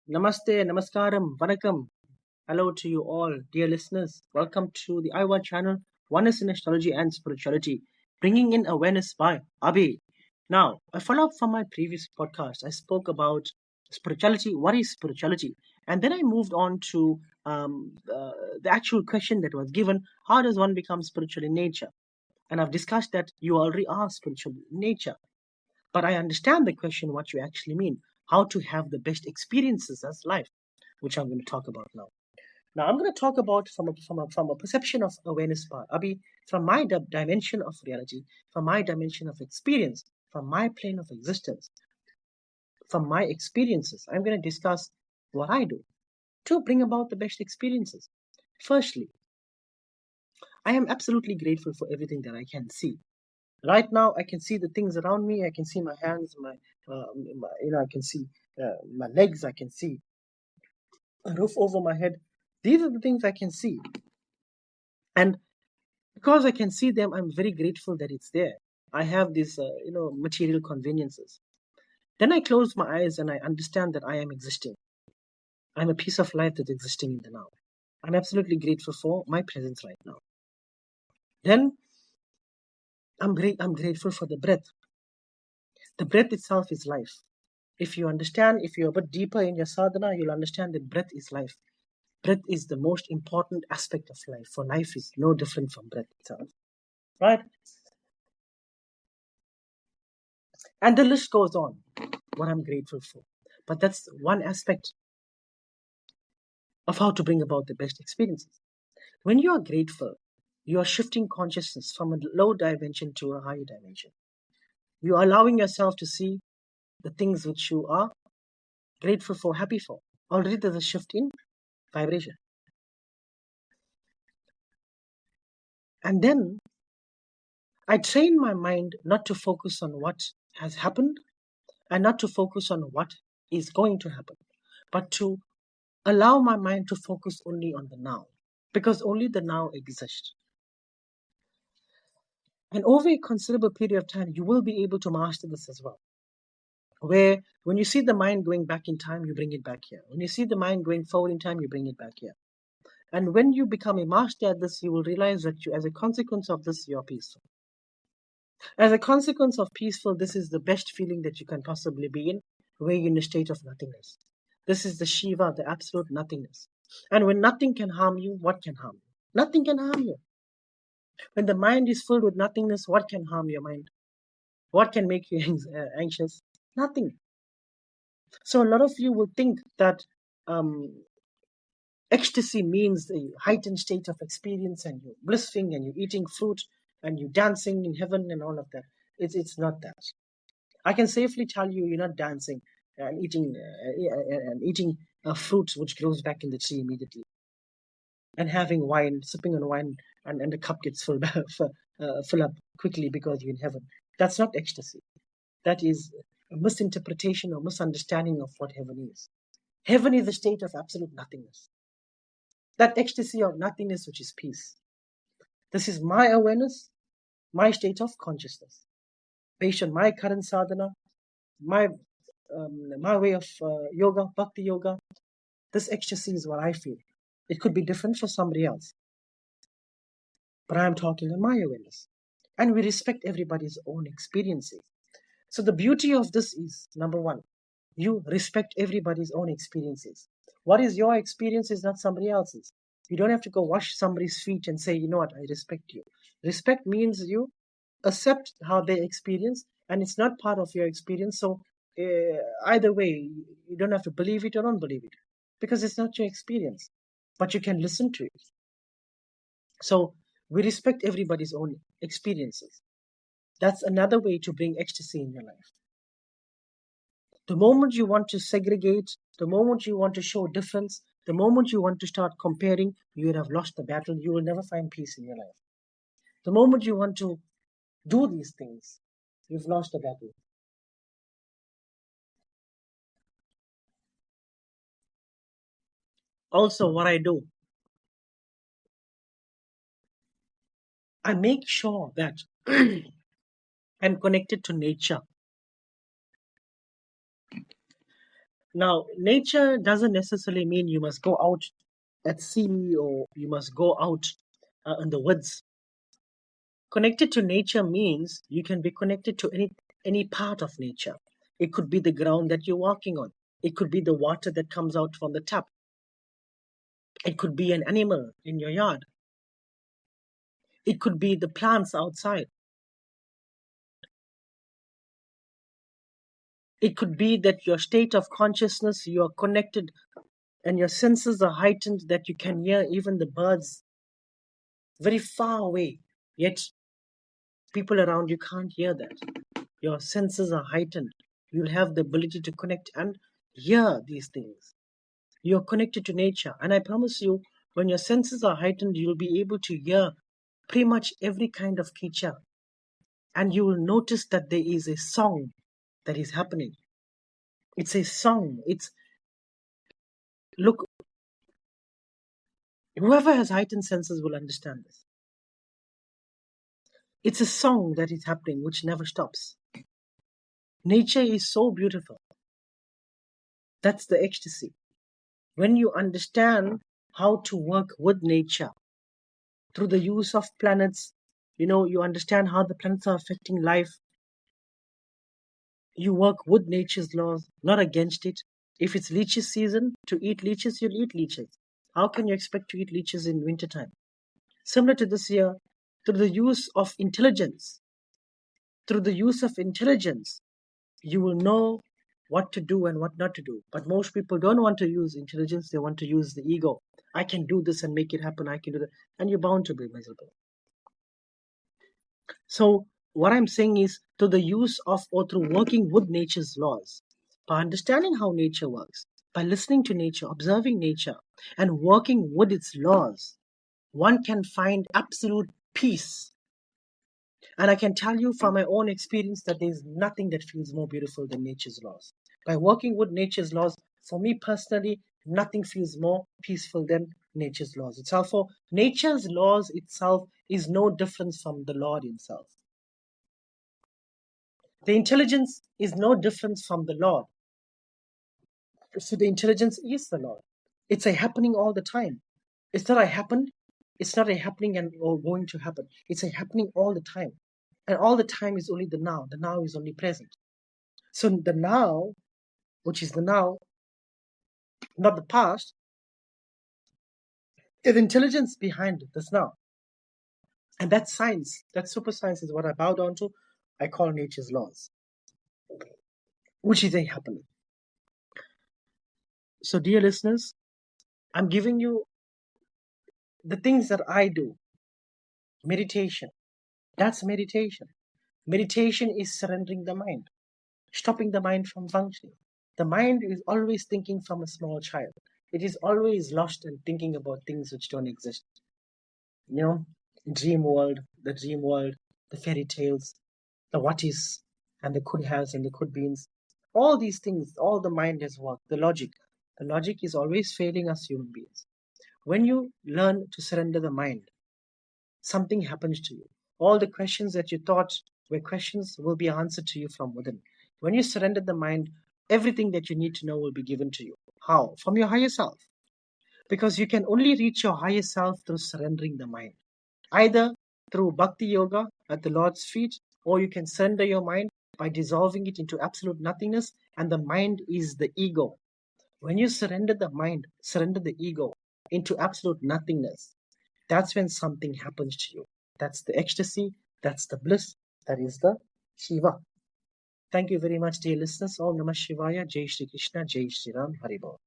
Namaste, Namaskaram, Vanakkam. Hello to you all, dear listeners. Welcome to the AIWA channel, Oneness in Astrology and Spirituality, bringing in awareness by Abhi. Now, a follow up from my previous podcast, I spoke about spirituality. What is spirituality? And then I moved on to the actual question that was given: how does one become spiritual in nature? And I've discussed that you already are spiritual in nature. But I understand the question, what you actually mean, how to have the best experiences as life, which I'm going to talk about now. Now, I'm going to talk about from a perception of awareness part, Abhi, from my dimension of reality, from my dimension of experience, from my plane of existence, from my experiences. I'm going to discuss what I do to bring about the best experiences. Firstly, I am absolutely grateful for everything that I can see. Right now, I can see the things around me. I can see my hands, I can see my legs. I can see a roof over my head. These are the things I can see, and because I can see them, I'm very grateful that it's there. I have these, material conveniences. Then I close my eyes and I understand that I am existing. I'm a piece of life that's existing in the now. I'm absolutely grateful for my presence right now. Then I'm grateful for the breath. The breath itself is life. If you understand, if you're a bit deeper in your sadhana, you'll understand that breath is life. Breath is the most important aspect of life, for life is no different from breath itself. Right? And the list goes on, what I'm grateful for. But that's one aspect of how to bring about the best experiences. When you are grateful, you are shifting consciousness from a low dimension to a higher dimension. You are allowing yourself to see the things which you are grateful for, happy for. Already there's a shift in vibration. And then I train my mind not to focus on what has happened and not to focus on what is going to happen, but to allow my mind to focus only on the now, because only the now exists. And over a considerable period of time, you will be able to master this as well. Where when you see the mind going back in time, you bring it back here. When you see the mind going forward in time, you bring it back here. And when you become a master at this, you will realize that as a consequence of this, you're peaceful. As a consequence of peaceful, this is the best feeling that you can possibly be in, where you're in a state of nothingness. This is the Shiva, the absolute nothingness. And when nothing can harm you, what can harm you? Nothing can harm you. When the mind is filled with nothingness, what can harm your mind? What can make you anxious? Nothing. So a lot of you will think that um, ecstasy means the heightened state of experience, and you're blissing and you're eating fruit and you're dancing in heaven and all of that. It's not that. I can safely tell you, you're not dancing and eating a fruit which grows back in the tree immediately, and having wine, sipping on wine, and the cup gets fill up quickly because you're in heaven. That's not ecstasy. That is a misinterpretation or misunderstanding of what heaven is. Heaven is a state of absolute nothingness. That ecstasy of nothingness, which is peace. This is my awareness, my state of consciousness. Based on my current sadhana, my my way of yoga, bhakti yoga, this ecstasy is what I feel. It could be different for somebody else, but I'm talking on my awareness. And we respect everybody's own experiences. So the beauty of this is, number one, you respect everybody's own experiences. What is your experience is not somebody else's. You don't have to go wash somebody's feet and say, you know what, I respect you. Respect means you accept how they experience, and it's not part of your experience. So either way, you don't have to believe it or don't believe it, because it's not your experience, but you can listen to it. So we respect everybody's own experiences. That's another way to bring ecstasy in your life. The moment you want to segregate, the moment you want to show difference, the moment you want to start comparing, you will have lost the battle. You will never find peace in your life. The moment you want to do these things, you've lost the battle. Also, what I do, I make sure that I'm connected to nature. Now, nature doesn't necessarily mean you must go out at sea or you must go out in the woods. Connected to nature means you can be connected to any part of nature. It could be the ground that you're walking on. It could be the water that comes out from the tap. It could be an animal in your yard. It could be the plants outside. It could be that your state of consciousness, you are connected and your senses are heightened that you can hear even the birds very far away. Yet people around you can't hear that. Your senses are heightened. You'll have the ability to connect and hear these things. You're connected to nature. And I promise you, when your senses are heightened, you'll be able to hear pretty much every kind of creature. And you will notice that there is a song that is happening. It's a song. Look, whoever has heightened senses will understand this. It's a song that is happening which never stops. Nature is so beautiful. That's the ecstasy. When you understand how to work with nature through the use of planets, you understand how the planets are affecting life. You work with nature's laws, not against it. If it's leeches season, to eat leeches, you'll eat leeches. How can you expect to eat leeches in wintertime? Similar to this year, through the use of intelligence, through the use of intelligence, you will know what to do and what not to do. But most people don't want to use intelligence, they want to use the ego. I can do this and make it happen, I can do that. And you're bound to be miserable. So, what I'm saying is through the use of or through working with nature's laws, by understanding how nature works, by listening to nature, observing nature, and working with its laws, one can find absolute peace. And I can tell you from my own experience that there's nothing that feels more beautiful than nature's laws. By working with nature's laws, for me personally, nothing feels more peaceful than nature's laws itself. For nature's laws itself is no different from the Lord himself. The intelligence is no different from the Lord. So the intelligence is the Lord. It's a happening all the time. It's not a happened. It's not a happening and or going to happen. It's a happening all the time. And all the time is only the now. The now is only present. So the now, which is the now, not the past, is intelligence behind this now. And that science, that super science is what I bow down to. I call nature's laws, which is a happening. So, dear listeners, I'm giving you the things that I do. Meditation. That's meditation. Meditation is surrendering the mind, stopping the mind from functioning. The mind is always thinking from a small child. It is always lost and thinking about things which don't exist. You know, dream world, the fairy tales, the what is, and the could haves and the could beens. All these things, all the mind has worked. The logic. The logic is always failing us human beings. When you learn to surrender the mind, something happens to you. All the questions that you thought were questions will be answered to you from within. When you surrender the mind, everything that you need to know will be given to you. How? From your higher self. Because you can only reach your higher self through surrendering the mind. Either through bhakti yoga at the Lord's feet, or you can surrender your mind by dissolving it into absolute nothingness, and the mind is the ego. When you surrender the mind, surrender the ego into absolute nothingness, that's when something happens to you. That's the ecstasy, that's the bliss, that is the Shiva. Thank you very much, dear listeners. Om Namah Shivaya, Jai Shri Krishna, Jai Shri Ram, Haribol.